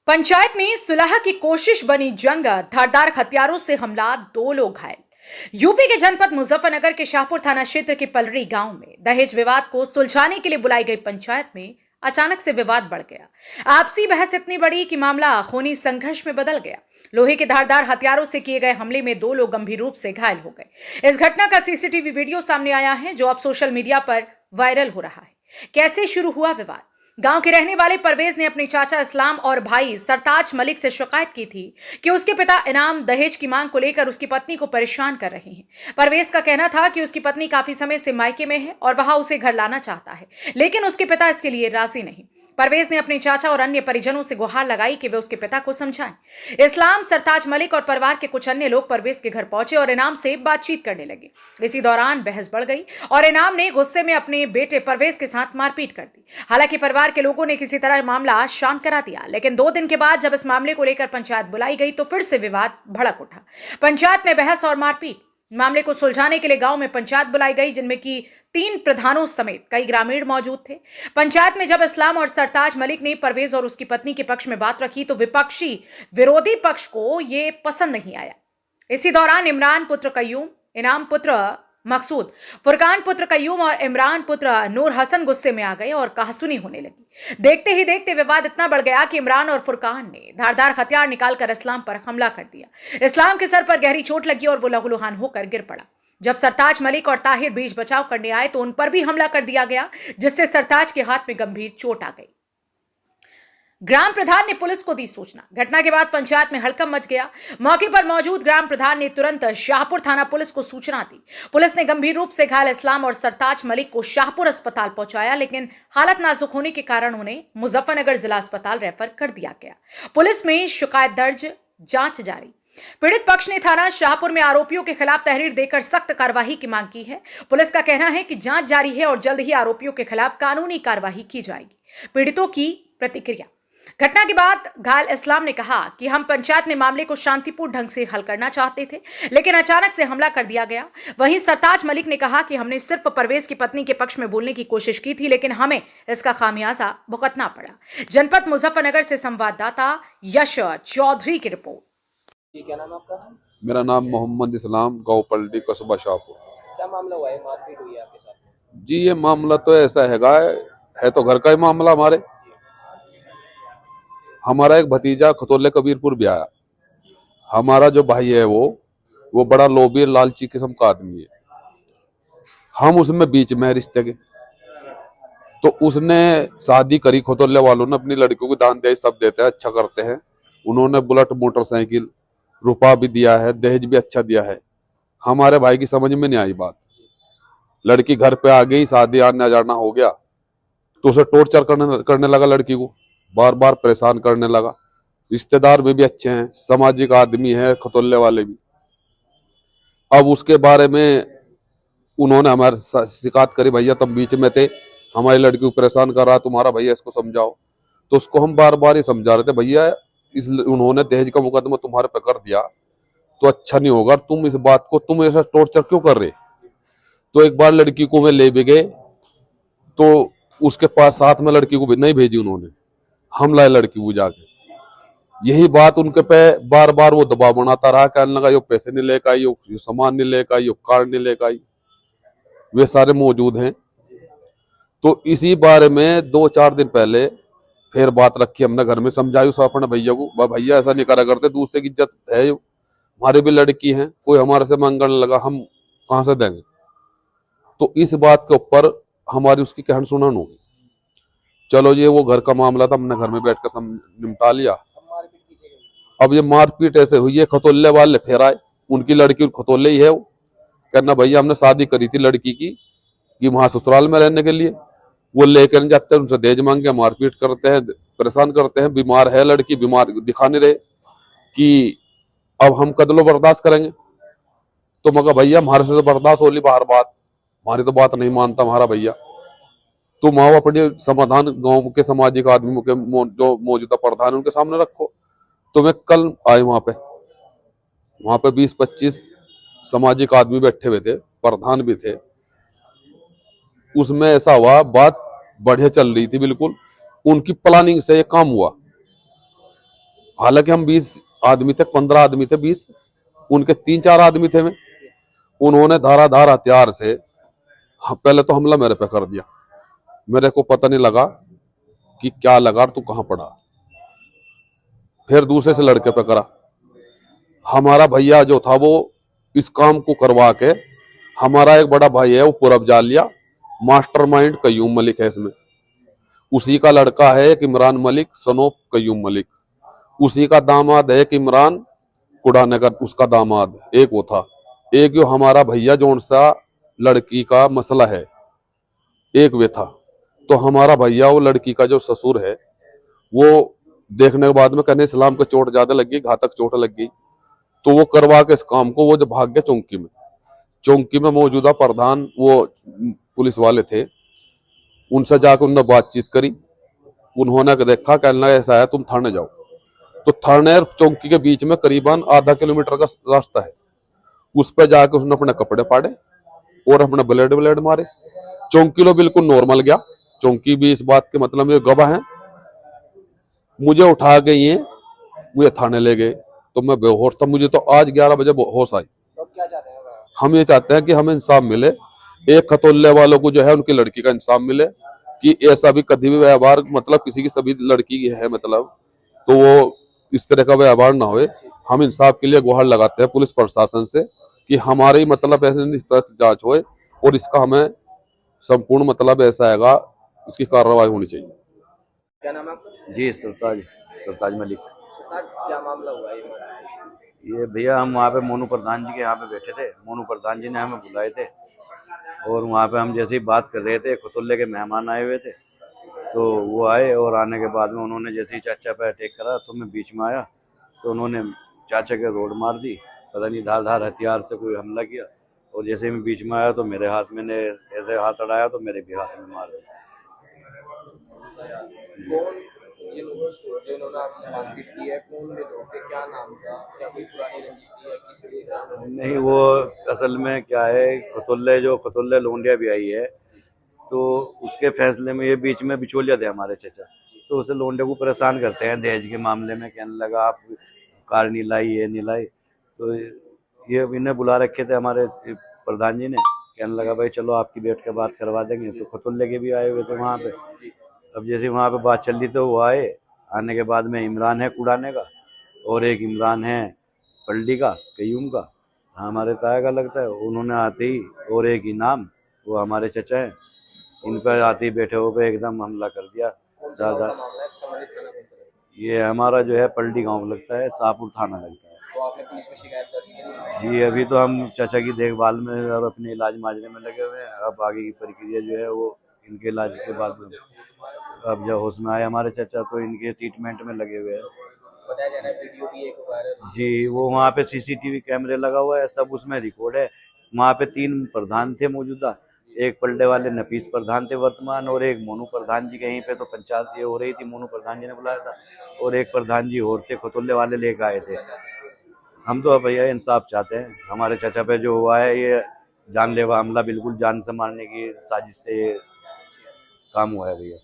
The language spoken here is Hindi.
पंचायत में सुलह की कोशिश बनी जंग, धारदार हथियारों से हमला, 2 लोग घायल। यूपी के जनपद मुजफ्फरनगर के शाहपुर थाना क्षेत्र के पलरी गांव में दहेज विवाद को सुलझाने के लिए बुलाई गई पंचायत में अचानक से विवाद बढ़ गया। आपसी बहस इतनी बड़ी कि मामला खूनी संघर्ष में बदल गया। लोहे के धारदार हथियारों से किए गए हमले में 2 लोग गंभीर रूप से घायल हो गए। इस घटना का सीसीटीवी वीडियो सामने आया है, जो अब सोशल मीडिया पर वायरल हो रहा है। कैसे शुरू हुआ विवाद? गांव के रहने वाले परवेज ने अपने चाचा इस्लाम और भाई सरताज मलिक से शिकायत की थी कि उसके पिता इनाम दहेज की मांग को लेकर उसकी पत्नी को परेशान कर रहे हैं। परवेज का कहना था कि उसकी पत्नी काफी समय से मायके में है और वह उसे घर लाना चाहता है, लेकिन उसके पिता इसके लिए राजी नहीं। परवेज ने अपने चाचा और अन्य परिजनों से गुहार लगाई कि वे उसके पिता को समझाएं। इस्लाम, सरताज मलिक और परिवार के कुछ अन्य लोग परवेज के घर पहुंचे और इनाम से बातचीत करने लगे। इसी दौरान बहस बढ़ गई और इनाम ने गुस्से में अपने बेटे परवेज के साथ मारपीट कर दी। हालांकि परिवार के लोगों ने किसी तरह मामला शांत करा दिया, लेकिन 2 दिन के बाद जब इस मामले को लेकर पंचायत बुलाई गई तो फिर से विवाद भड़क उठा। पंचायत में बहस और मारपीट। मामले को सुलझाने के लिए गांव में पंचायत बुलाई गई, जिनमें की 3 प्रधानों समेत कई ग्रामीण मौजूद थे। पंचायत में जब इस्लाम और सरताज मलिक ने परवेज और उसकी पत्नी के पक्ष में बात रखी तो विरोधी पक्ष को यह पसंद नहीं आया। इसी दौरान इमरान पुत्र कयूम, इनाम पुत्र मकसूद, फुरकान पुत्र कयूम और इमरान पुत्र नूर हसन गुस्से में आ गए और कहासुनी होने लगी। देखते ही देखते विवाद इतना बढ़ गया कि इमरान और फुरकान ने धारदार हथियार निकालकर इस्लाम पर हमला कर दिया। इस्लाम के सर पर गहरी चोट लगी और वो लहूलुहान होकर गिर पड़ा। जब सरताज मलिक और ताहिर बीच बचाव करने आए तो उन पर भी हमला कर दिया गया, जिससे सरताज के हाथ में गंभीर चोट आ गई। ग्राम प्रधान ने पुलिस को दी सूचना। घटना के बाद पंचायत में हड़कंप मच गया। मौके पर मौजूद ग्राम प्रधान ने तुरंत शाहपुर थाना पुलिस को सूचना दी। पुलिस ने गंभीर रूप से घायल इस्लाम और सरताज मलिक को शाहपुर अस्पताल पहुंचाया, लेकिन हालत नाजुक होने के कारण उन्हें मुजफ्फरनगर जिला अस्पताल रेफर कर दिया गया। पुलिस में शिकायत दर्ज, जांच जारी। पीड़ित पक्ष ने थाना शाहपुर में आरोपियों के खिलाफ तहरीर देकर सख्त कार्रवाई की मांग की है। पुलिस का कहना है कि जांच जारी है और जल्द ही आरोपियों के खिलाफ कानूनी कार्रवाई की जाएगी। पीड़ितों की प्रतिक्रिया। घटना के बाद घायल इस्लाम ने कहा कि हम पंचायत में मामले को शांतिपूर्ण ढंग से हल करना चाहते थे, लेकिन अचानक से हमला कर दिया गया। वहीं सरताज मलिक ने कहा कि हमने सिर्फ परवेज की पत्नी के पक्ष में बोलने की कोशिश की थी, लेकिन हमें इसका खामियाजा भुगतना पड़ा। जनपद मुजफ्फरनगर से संवाददाता यश चौधरी की रिपोर्ट। क्या नाम है आपका? मेरा नाम मोहम्मद इस्लाम, गाँव पलडी, कस्बा शाहपुर। क्या मामला हुआ है? मारपीट हुई है आपके साथ? जी, ये मामला तो ऐसा है तो घर का ही मामला। हमारा एक भतीजा खतौले कबीरपुर भी आया। हमारा जो भाई है वो बड़ा लोभी लालची किस्म का आदमी है। हम उसमें बीच में रिश्ते के, तो उसने शादी करी। खतौले वालों ने अपनी लड़कियों को दान दहेज सब देते हैं, अच्छा करते हैं। उन्होंने बुलेट, मोटरसाइकिल, रुपया भी दिया है, दहेज भी अच्छा दिया है। हमारे भाई की समझ में नहीं आई बात। लड़की घर पे आ गई, शादी आना जाना हो गया तो उसे टॉर्चर करने लगा, लड़की को बार बार परेशान करने लगा। रिश्तेदार में भी अच्छे हैं, सामाजिक आदमी है खतौले वाले भी। अब उसके बारे में उन्होंने हमारे शिकायत करी, भैया तुम बीच में थे, हमारी लड़की को परेशान कर रहा, तुम्हारा भैया इसको समझाओ। तो उसको हम बार बार ये समझा रहे थे, भैया उन्होंने दहेज का मुकदमा तुम्हारे पे कर दिया तो अच्छा नहीं होगा, तुम इस बात को, तुम ऐसा टॉर्चर क्यों कर रहे। तो एक बार लड़की को मैं ले भी गए तो उसके पास साथ में लड़की को भी नहीं भेजी उन्होंने, हम लाए लड़की को जाके। यही बात उनके पे बार बार वो दबाव बनाता रहा, कहने लगा यो पैसे नहीं लेकर आई, यो सामान नहीं लेकर आई, यो कार नहीं लेकर आई। वे सारे मौजूद हैं। तो इसी बारे में 2-4 दिन पहले फिर बात रखी हमने, घर में समझाई उस अपने भैया को, भैया ऐसा नहीं करा करते, दूसरे की इज्जत है, हमारी भी लड़की है, कोई हमारे से मांगने लगा हम कहां से देंगे। तो इस बात के ऊपर हमारी उसकी कहन सुनन होगी। चलो ये वो घर का मामला था, हमने घर में बैठ कर निपटा लिया। अब ये मारपीट ऐसे हुई है, खतौले वाले फिर आए, उनकी लड़की खतौले ही है। वो कहना भैया हमने शादी करी थी लड़की की कि वहां ससुराल में रहने के लिए, वो लेकर जाते हैं, उनसे दहेज मांग के मारपीट करते हैं, परेशान करते हैं। बीमार है लड़की, बीमार दिखा नहीं रहे कि अब हम कदलो बर्दाश्त करेंगे। तो मगर भैया हमारे से तो बर्दाश्त होली बाहर बात, हमारी तो बात नहीं मानता हमारा भैया। तो माओ अपने समाधान गांव के सामाजिक आदमियों के जो मौजूदा प्रधान उनके सामने रखो। तो मैं कल आए वहां पे 20-25 सामाजिक आदमी बैठे हुए थे, प्रधान भी थे। उसमें ऐसा हुआ, बात बढ़िया चल रही थी बिल्कुल, उनकी प्लानिंग से ये काम हुआ। हालांकि हम 20 आदमी थे, 15 आदमी थे, 20 उनके 3-4 आदमी थे में। उन्होंने धाराधार हथियार से पहले तो हमला मेरे पे कर दिया। मेरे को पता नहीं लगा कि क्या लगा और तू कहां पड़ा। फिर दूसरे से लड़के पे करा। हमारा भैया जो था वो इस काम को करवा के, हमारा एक बड़ा भाई है वो पूरब जा लिया। मास्टरमाइंड कयूम मलिक है इसमें। उसी का लड़का है एक इमरान मलिक सनोप कयूम मलिक। उसी का दामाद है एक इमरान कुड़ाने का, उसका दामाद एक वो था। एक जो हमारा भैया जो सा लड़की का मसला है, एक वे था। तो हमारा भैया वो लड़की का जो ससुर है, वो देखने के बाद में कहने इस्लाम को चोट ज्यादा लग गई, घातक चोट लग गई। तो वो करवा के इस काम को वो जब भाग गया चौकी में। चौकी में मौजूदा प्रधान वो पुलिस वाले थे, उनसे जाकर उन्होंने बातचीत करी। उन्होंने देखा, कहना ऐसा है तुम थाने जाओ। तो थाने और चौकी के बीच में करीबन आधा किलोमीटर का रास्ता है। उस पर जाकर उसने अपने कपड़े फाड़े और अपने ब्लेड ब्लेड मारे। चौकी लो बिल्कुल नॉर्मल गया। चौकी भी इस बात के मतलब ये गवाह है। मुझे उठा के ये मुझे थाने ले गए तो मैं बेहोश था। मुझे तो आज 11 बजे होश आई। तो क्या चाहते हैं आप? हम ये चाहते हैं कि हमें इंसाफ मिले। एक खतोल्ले वालों को जो है उनकी लड़की का इंसाफ मिले, कि ऐसा भी कभी भी व्यवहार मतलब किसी की सभी लड़की की है मतलब तो वो इस तरह का व्यवहार ना होए। हम इंसाफ के लिए गुहार लगाते हैं पुलिस प्रशासन से कि हमारी मतलब ऐसे निष्पक्ष जांच होए और इसका हमें संपूर्ण मतलब ऐसा आएगा, इसकी कार्रवाई होनी चाहिए। क्या नाम है आपका? जी सरताज मलिक। सरताज, क्या मामला हुआ है ये मामला? ये भैया हम वहाँ पे मोनू प्रधान जी के यहाँ पे बैठे थे। मोनू प्रधान जी ने हमें बुलाए थे और वहाँ पे हम जैसे ही बात कर रहे थे, खुतुल्ले के मेहमान आए हुए थे। तो वो आए और आने के बाद में उन्होंने जैसे ही चाचा पे अटैक करा तो मैं बीच में आया तो उन्होंने चाचा के रोड मार दी। पता नहीं धार हथियार से कोई हमला किया और जैसे ही मैं बीच में आया तो मेरे हाथ में ने ऐसे हाथ अड़ाया तो मेरे भी हाथ में मार दिया। कौन जिन्होंने आपसे मारपीट की है, कौन वे लोग थे, क्या नाम था, क्या कोई पुरानी रंजिश थी या किस लिए? नहीं, वो असल में क्या है, खतुल्ले लोंडिया भी आई है तो उसके फैसले में ये बीच में बिचौलिया थे हमारे चाचा। तो उसे लोंडे को परेशान करते हैं दहेज के मामले में। कहने लगा आप कार नहीं लाई, ये नहीं लाई। तो ये इन्हें बुला रखे थे हमारे प्रधान जी ने। कहने लगा भाई चलो आपकी बैठ के बात करवा देंगे। तो खतुल्ले के भी आए हुए थे वहाँ पे। अब जैसे वहाँ पे बात चल रही तो वो आए। आने के बाद में इमरान है कुड़ाने का और एक इमरान है पलडी का कयूम का, हमारे ताया का लगता है। उन्होंने आते ही और एक इनाम वो हमारे चचा हैं, इन पर आते ही बैठे हुए पे एकदम हमला कर दिया। कौन सा ज़्यादा मामला है? संबंधित थाना कौन सा है? ये हमारा जो है पलडी गांव लगता है, शाहपुर थाना लगता है। तो आपने पुलिस में शिकायत दर्ज की? जी अभी तो हम चाचा की देखभाल में और अपने इलाज माजरे में लगे हुए हैं। अब आगे की प्रक्रिया जो है वो इनके इलाज के बाद में, अब जब होश में आए हमारे चाचा तो इनके ट्रीटमेंट में लगे हुए हैं। बताया जा रहा है वीडियो भी एक वायरल। जी वो वहाँ पे सीसीटीवी कैमरे लगा हुआ है, सब उसमें रिकॉर्ड है। वहाँ पे 3 प्रधान थे मौजूदा, एक पलटे वाले नफीस प्रधान थे वर्तमान और एक मोनू प्रधान जी के यहीं पे तो पंचायत ये हो रही थी, मोनू प्रधान जी ने बुलाया था और एक प्रधान जी और थे खतुल्ले वाले लेकर आए थे। हम तो अब भैया इंसाफ चाहते हैं। हमारे चाचा पे जो हुआ है ये जानलेवा हमला, बिल्कुल जान से मारने की साजिश से ये काम हुआ है भैया।